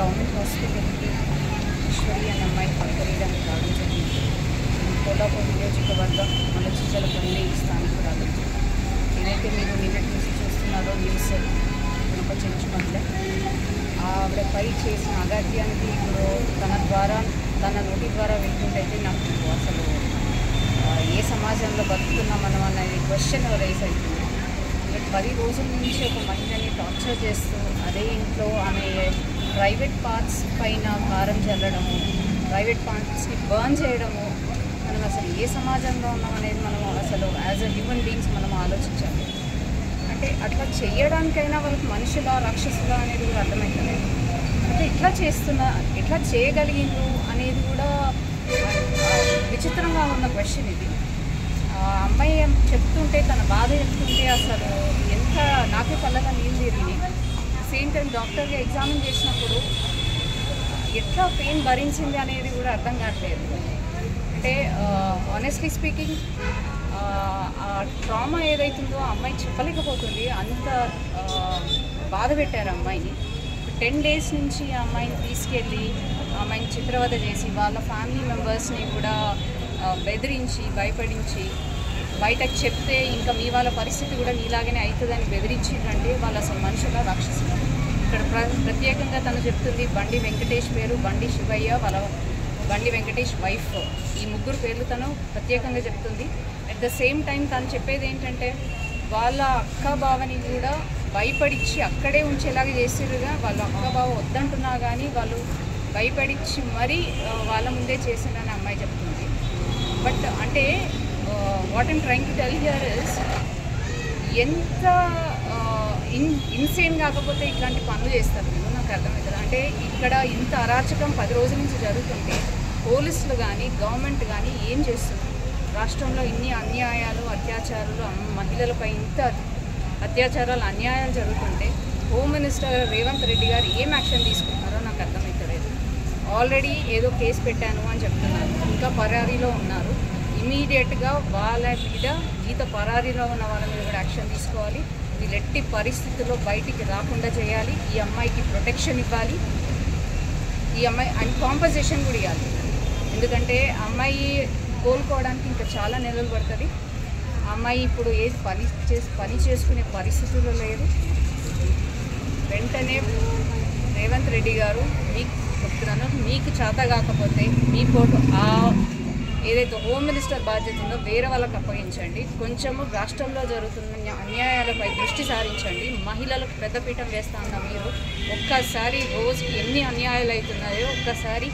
Government హాస్పిటల్కి ఈశ్వరి అనే అమ్మాయి పనిచేయడానికి రావడం జరిగింది. కోల్హాపూర్ నియోజకవర్గం మల్లచిచ్చలపల్లి స్థానిక రావడం. ఏదైతే మీరు నిన్నటి నుంచి చూస్తున్నారో న్యూస్, ఒక చెంచు మహిళ ఆవిడపై చేసిన అగాధ్యానికి ఇప్పుడు తన నోటి ద్వారా వెళ్తుంటైతే నాకు అసలు ఏ సమాజంలో బతుకుతున్నాం మనం అనేది క్వశ్చన్ రైజ్ అవుతుంది. 10 రోజుల నుంచి ఒక మహిళని టార్చర్ చేస్తూ అదే ఇంట్లో ఆమె ప్రైవేట్ పార్ట్స్ పైన కారం చల్లడము, ప్రైవేట్ పార్ట్స్ని బర్న్ చేయడము, మనం అసలు ఏ సమాజంలో ఉన్నాం అనేది మనం అసలు యాజ్ అ హ్యూమన్ బీయింగ్స్ మనం ఆలోచించాలి. అంటే అట్లా చేయడానికైనా వాళ్ళకి మనుషుల రాక్షసుల అనేది కూడా అర్థమవుతలేదు. అంటే ఎట్లా చేయగలిగిండ్రు అనేది కూడా విచిత్రంగా ఉన్న క్వశ్చన్ ఇది. అమ్మాయి చెప్తుంటే, తన బాధ చెప్తుంటే అసలు ఎంత నాకే కళ్ళగా నీళ్ళు తిరిగినాయి. సేమ్ టైం డాక్టర్గా ఎగ్జామిన్ చేసినప్పుడు ఎట్లా పెయిన్ భరించింది అనేది కూడా అర్థం కావట్లేదు. అంటే ఆనెస్ట్లీ స్పీకింగ్ ఆ ట్రామా ఏదైతుందో ఆ అమ్మాయి చెప్పలేకపోతుంది. అంత బాధ పెట్టారు అమ్మాయిని. 10 days నుంచి ఆ అమ్మాయిని తీసుకెళ్ళి అమ్మాయిని చిత్రవద చేసి వాళ్ళ ఫ్యామిలీ మెంబర్స్ని కూడా బెదిరించి భయపడించి, బయటకు చెప్తే ఇంకా మీ వాళ్ళ పరిస్థితి కూడా మీలాగానే అవుతుందని బెదిరించిందంటే వాళ్ళు అసలు మనుషుల రాక్షసులు. ఇక్కడ ప్రత్యేకంగా తను చెప్తుంది బండి వెంకటేష్ పేరు, బండి శివయ్య, వాళ్ళ బండి వెంకటేష్ వైఫ్, ఈ 3 పేర్లు తను ప్రత్యేకంగా చెప్తుంది. అట్ ద సేమ్ టైం తను చెప్పేది ఏంటంటే వాళ్ళ అక్క బావని కూడా భయపడిచ్చి అక్కడే ఉంచేలాగా చేసిరుగా. వాళ్ళ అక్క బావ వద్దంటున్నా కానీ వాళ్ళు భయపడిచ్చి మరీ వాళ్ళ ముందే చేసిందని అమ్మాయి చెప్తుంది. బట్ అంటే what I'm trying to tell here is, ఎంత ఇన్సేన్ కాకపోతే ఇట్లాంటి పనులు చేస్తారు మీరు, నాకు అర్థమవుతుంది. అంటే ఇక్కడ ఇంత అరాచకం 10 రోజుల నుంచి జరుగుతుంటే పోలీసులు కానీ గవర్నమెంట్ కానీ ఏం చేస్తున్నారు? రాష్ట్రంలో ఇన్ని అన్యాయాలు, అత్యాచారాలు, మహిళలపై ఇంత అత్యాచారాలు, అన్యాయాలు జరుగుతుంటే హోమ్ మినిస్టర్ రేవంత్ రెడ్డి గారు ఏం యాక్షన్ తీసుకుంటున్నారో నాకు అర్థమవుతలేదు. ఆల్రెడీ ఏదో కేసు పెట్టాను అని చెప్తున్నారు, ఇంకా పరారీలో ఉన్నారు. ఇమీడియట్గా వాళ్ళ మీద ఈత పరారీలో ఉన్న వాళ్ళ మీద కూడా యాక్షన్ తీసుకోవాలి. వీళ్ళు ఎట్టి పరిస్థితుల్లో బయటికి రాకుండా చేయాలి. ఈ అమ్మాయికి ప్రొటెక్షన్ ఇవ్వాలి. ఈ అమ్మాయి అండ్ కాంపన్సేషన్ కూడా ఇవ్వాలి. ఎందుకంటే అమ్మాయి కోలుకోవడానికి ఇంకా చాలా నెలలు పడుతుంది. అమ్మాయి ఇప్పుడు పని చేసుకునే పరిస్థితుల్లో లేదు. వెంటనే రేవంత్ రెడ్డి గారు మీకు చెప్తున్నాను, మీకు చేత కాకపోతే మీ ఫోటో ఏదైతే హోమ్ మినిస్టర్ బాధ్యత ఉందో వేరే వాళ్ళకి అప్పగించండి. కొంచెము రాష్ట్రంలో జరుగుతున్న అన్యాయాలపై దృష్టి సారించండి. మహిళలకు పెద్దపీఠం వేస్తా ఉన్న మీరు ఒక్కసారి రోజుకి ఎన్ని అన్యాయాలు అవుతున్నాయో ఒక్కసారి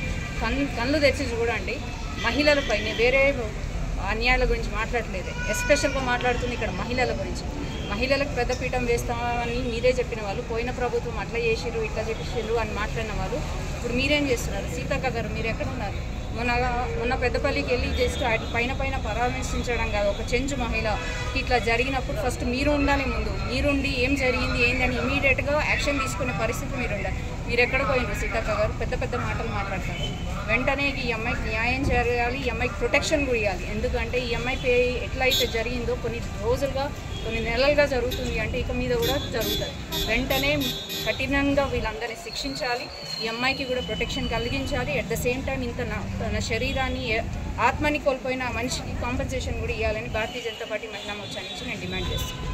కళ్ళు తెచ్చి చూడండి. మహిళలపై వేరే అన్యాయాల గురించి మాట్లాడలేదు, ఎస్పెషల్గా మాట్లాడుతుంది ఇక్కడ మహిళల గురించి. మహిళలకు పెద్దపీఠం వేస్తామని మీరే చెప్పిన వాళ్ళు, పోయిన ప్రభుత్వం అట్లా చేసిర్రు ఇట్లా చేసిర్రు అని మాట్లాడిన వాళ్ళు ఇప్పుడు మీరేం చేస్తున్నారు? సీతక్క గారు మీరు ఎక్కడ ఉన్నారు? మొన్న పెద్దపల్లికి వెళ్ళి జస్ట్ పైన పరామర్శించడం కాదు, ఒక చెంచు మహిళ ఇట్లా జరిగినప్పుడు ఫస్ట్ మీరు ఉండాలి. ముందు మీరుండి ఏం జరిగింది ఏందని ఇమీడియట్గా యాక్షన్ తీసుకునే పరిస్థితి మీరు ఉండాలి. మీరు ఎక్కడ పోయినారు? సీతక్క గారు పెద్ద మాటలు మాట్లాడతారు. వెంటనే ఈ అమ్మాయికి న్యాయం జరగాలి, ఈ అమ్మాయికి ప్రొటెక్షన్ కూడా ఇవ్వాలి. ఎందుకంటే ఈ అమ్మాయికి ఎట్లయితే జరిగిందో కొన్ని నెలలుగా జరుగుతుంది అంటే ఇక మీద కూడా జరుగుతుంది. వెంటనే కఠినంగా వీళ్ళందరినీ శిక్షించాలి. ఈ అమ్మాయికి కూడా ప్రొటెక్షన్ కలిగించాలి. అట్ ద సేమ్ టైం తన శరీరాన్ని, ఆత్మని కోల్పోయిన మనిషికి కాంపెన్సేషన్ కూడా ఇవ్వాలని భారతీయ జనతా పార్టీ మహిళా మోర్చా నుంచి నేను డిమాండ్ చేస్తాను.